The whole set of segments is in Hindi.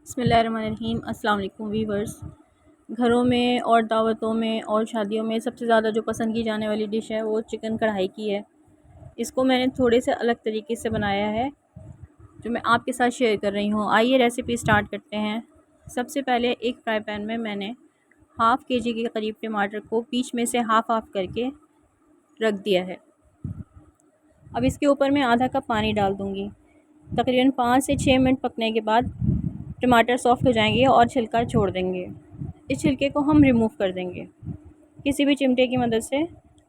बिस्मिल्लाहिर्रहमानिर्रहीम। अस्सलाम वालेकुम वीवर्स। घरों में और दावतों में और शादियों में सबसे ज़्यादा जो पसंद की जाने वाली डिश है वो चिकन कढ़ाई की है। इसको मैंने थोड़े से अलग तरीके से बनाया है जो मैं आपके साथ शेयर कर रही हूँ। आइए रेसिपी स्टार्ट करते हैं। सबसे पहले एक फ्राई पैन में मैंने हाफ़ केजी के करीब टमाटर को बीच में से हाफ़ करके रख दिया है। अब इसके ऊपर मैं आधा कप पानी डाल दूँगी। तकरीबन 5 से 6 मिनट पकने के बाद टमाटर सॉफ़्ट हो जाएंगे और छिलका छोड़ देंगे। इस छिलके को हम रिमूव कर देंगे। किसी भी चिमटे की मदद से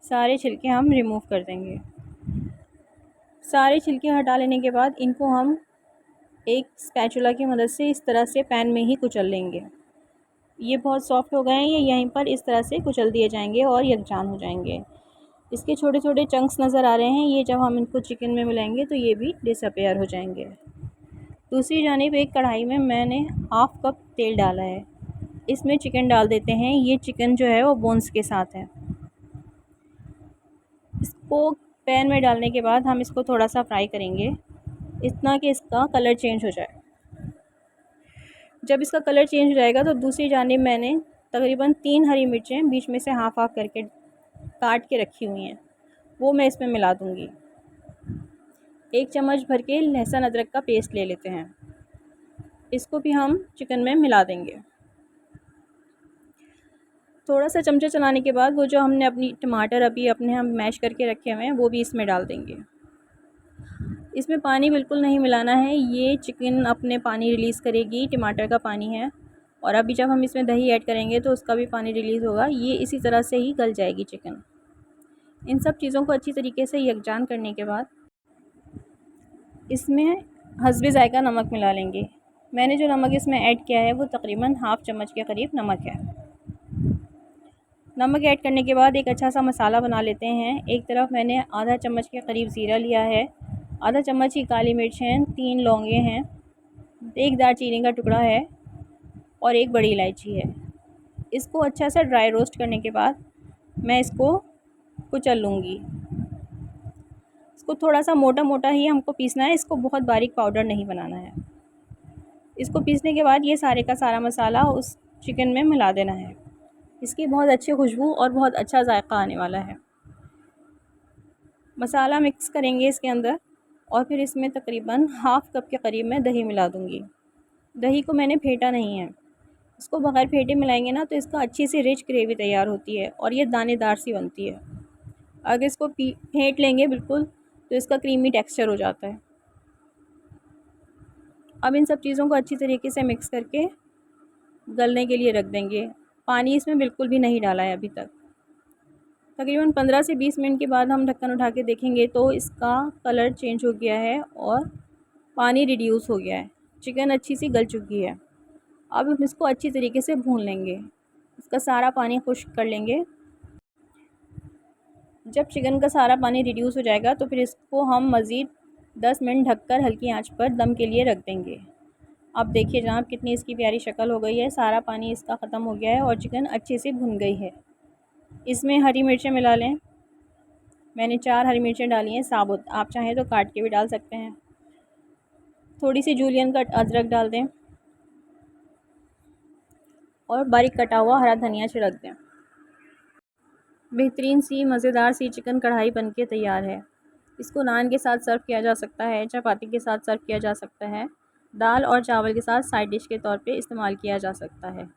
सारे छिलके हम रिमूव कर देंगे। सारे छिलके हटा लेने के बाद इनको हम एक स्पैचुला की मदद से इस तरह से पैन में ही कुचल लेंगे। ये बहुत सॉफ़्ट हो गए हैं, ये यहीं पर इस तरह से कुचल दिए जाएंगे और यकजान हो जाएंगे। इसके छोटे छोटे चंक्स नज़र आ रहे हैं, ये जब हम इनको चिकन में मिलाएंगे तो ये भी डिसअपेयर हो जाएंगे। दूसरी जानिब एक कढ़ाई में मैंने हाफ़ कप तेल डाला है। इसमें चिकन डाल देते हैं। ये चिकन जो है वो बोन्स के साथ है। इसको पैन में डालने के बाद हम इसको थोड़ा सा फ्राई करेंगे, इतना कि इसका कलर चेंज हो जाए। जब इसका कलर चेंज हो जाएगा तो दूसरी जानिब मैंने तकरीबन 3 हरी मिर्चें बीच में से हाफ़ करके काट के रखी हुई हैं, वो मैं इसमें मिला दूँगी। 1 चम्मच भर के लहसुन अदरक का पेस्ट ले लेते हैं, इसको भी हम चिकन में मिला देंगे। थोड़ा सा चमचा चलाने के बाद वो जो हमने अपनी टमाटर अभी अपने हम मैश करके रखे हुए हैं वो भी इसमें डाल देंगे। इसमें पानी बिल्कुल नहीं मिलाना है, ये चिकन अपने पानी रिलीज़ करेगी, टमाटर का पानी है। और अभी जब हम इसमें दही ऐड करेंगे तो उसका भी पानी रिलीज़ होगा। ये इसी तरह से ही गल जाएगी चिकन। इन सब चीज़ों को अच्छी तरीके से यकजान करने के बाद इसमें हस्बे ज़ायक़ा नमक मिला लेंगे। मैंने जो नमक इसमें ऐड किया है वो तकरीबन हाफ़ चम्मच के करीब नमक है। नमक ऐड करने के बाद एक अच्छा सा मसाला बना लेते हैं। एक तरफ मैंने आधा चम्मच के करीब ज़ीरा लिया है, आधा चम्मच ही काली मिर्च हैं, 3 लौंगे हैं, 1 दालचीनी का टुकड़ा है और 1 बड़ी इलायची है। इसको अच्छा सा ड्राई रोस्ट करने के बाद मैं इसको कुचल लूँगी। इसको थोड़ा सा मोटा मोटा ही हमको पीसना है, इसको बहुत बारीक पाउडर नहीं बनाना है। इसको पीसने के बाद ये सारे का सारा मसाला उस चिकन में मिला देना है। इसकी बहुत अच्छी खुशबू और बहुत अच्छा जायका आने वाला है। मसाला मिक्स करेंगे इसके अंदर और फिर इसमें तकरीबन हाफ़ कप के करीब मैं दही मिला दूँगी। दही को मैंने फेंटा नहीं है, इसको बग़ैर फेंटे मिलाएंगे ना तो इसका अच्छी सी रिच ग्रेवी तैयार होती है और ये दानेदार सी बनती है। अगर इसको फेंट लेंगे बिल्कुल तो इसका क्रीमी टेक्सचर हो जाता है। अब इन सब चीज़ों को अच्छी तरीके से मिक्स करके गलने के लिए रख देंगे। पानी इसमें बिल्कुल भी नहीं डाला है अभी तक। तकरीबन 15 से 20 मिनट के बाद हम ढक्कन उठा के देखेंगे तो इसका कलर चेंज हो गया है और पानी रिड्यूस हो गया है। चिकन अच्छी सी गल चुकी है। अब हम इसको अच्छी तरीके से भून लेंगे, इसका सारा पानी खुश्क कर लेंगे। जब चिकन का सारा पानी रिड्यूस हो जाएगा तो फिर इसको हम मज़ीद 10 मिनट ढककर हल्की आंच पर दम के लिए रख देंगे। अब देखिए जनाब कितनी इसकी प्यारी शक्ल हो गई है, सारा पानी इसका ख़त्म हो गया है और चिकन अच्छे से भुन गई है। इसमें हरी मिर्चें मिला लें। मैंने 4 हरी मिर्चें डाली हैं साबुत, आप चाहें तो काट के भी डाल सकते हैं। थोड़ी सी जूलियन कट अदरक डाल दें और बारीक कटा हुआ हरा धनिया छिड़क दें। बेहतरीन सी मज़ेदार सी चिकन कढ़ाई बनके तैयार है। इसको नान के साथ सर्व किया जा सकता है, चपाती के साथ सर्व किया जा सकता है, दाल और चावल के साथ साइड डिश के तौर पे इस्तेमाल किया जा सकता है।